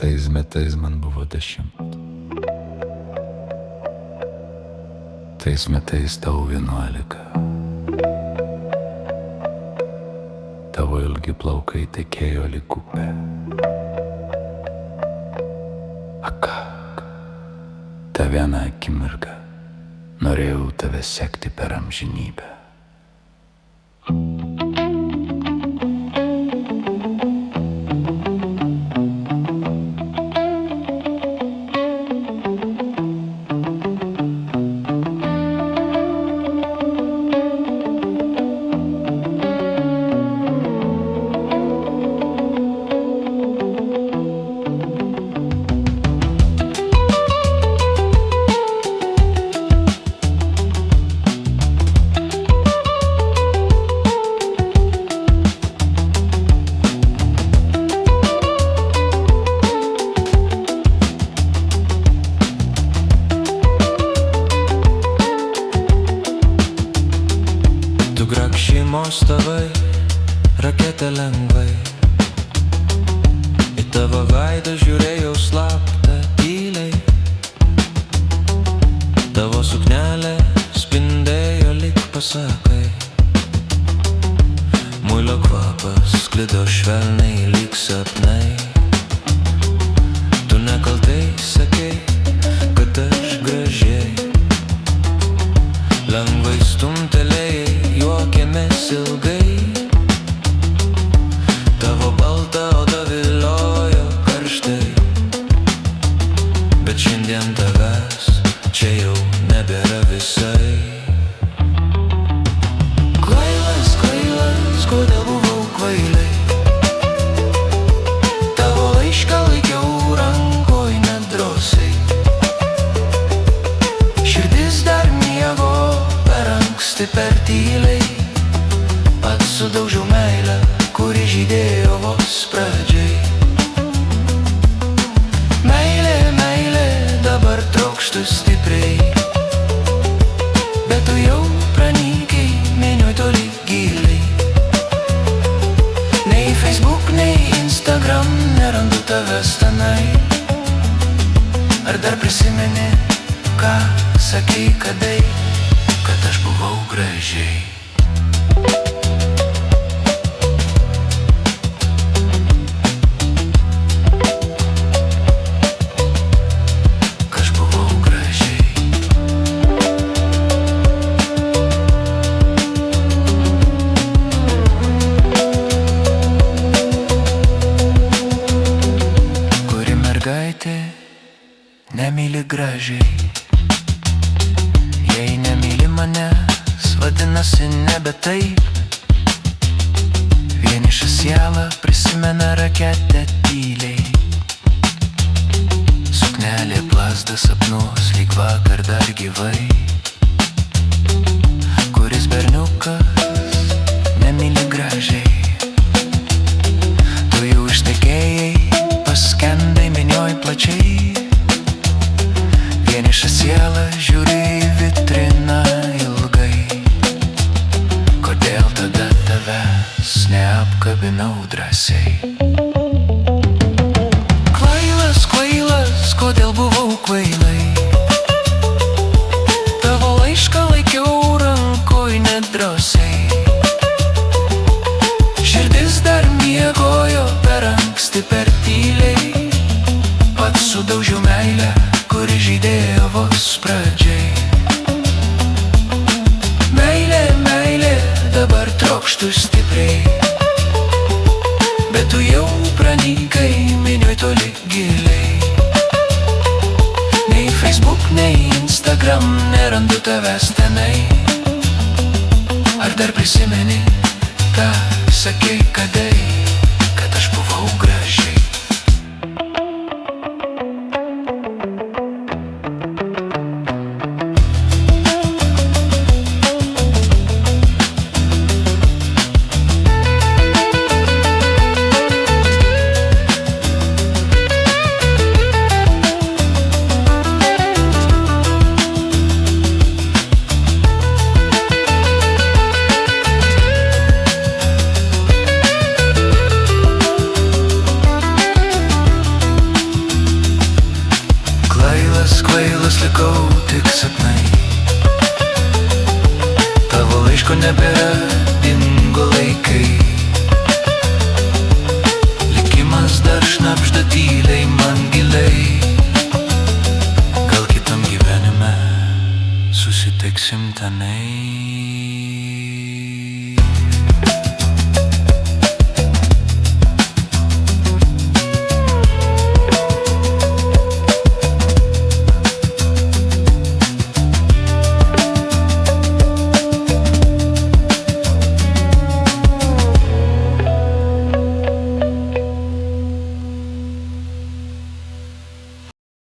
Tais metais man buvo 10. Tais metais tau 11. Tavo ilgi plaukai tekėjo lyg upė. Ak, tą vieną akimirką norėjau tave sekti per amžinybę. Mostavai raketę lengvai, į tavo veidą žiūrėjau slaptą tyliai. Tavo suknelė spindėjo lyg pasakai, muilo kvapas sklido švelniai lyg sapnai. Tu nekaltai sakei, kad aš gražiai, lengvai stumtelėjai, juokėmės ilgai. Tavo balta oda viliojo karštai, bet šiandien tavęs čia jau nebėra visai. Kvailas, kvailas, kodėl buvau kvailiai, tavo laišką laikiau rankoj nedrąsiai. Širdis dar miego per anksti, per tyliai. Pats sudaužiau meilę, kuri žydėjo vos pradžiai. Meilė, meilė, dabar trokštu stipriai, bet tu jau pranykai, minioj toli giliai. Nei Facebook, nei Instagram nerandu tavęs tenai. Ar dar prisimeni, ką sakei kadai, kad aš buvau gražiai? Nemyli gražiai, jei nemyli manęs, vadinasi nebe taip. Vieniša siela prisimena raketę tyliai. Suknelė plazda sapnuos lyg vakar dar gyvai. Kuris berniukas nemyli gražiai, tu jau ištekėjai, paskendai minioj plačiai. Vieniša siela žiūri į vitriną ilgai. Kodėl tada tavęs neapkabinau drąsiai? Kvailas, kvailas, kodėl buvau kvailai, tavo laišką laikiau rankoj nedrąsiai. Širdis dar miegojo per anksti, per tyliai. Pats sudaužiau meilę, kuri žydėjo vos pradžiai. Meilė, meilė, dabar trokštu stipriai, bet tu jau pranykai, minioj toli giliai. Nei Facebook, nei Instagram nerandu tavęs tenai. Ar dar prisimeni, ką sakei kadai, kad aš buvau gražiai? aišku nebėra, dingo laikai. Likimas dar šnabžda tyliai man giliai. Gal kitam gyvenime susitiksim tenai.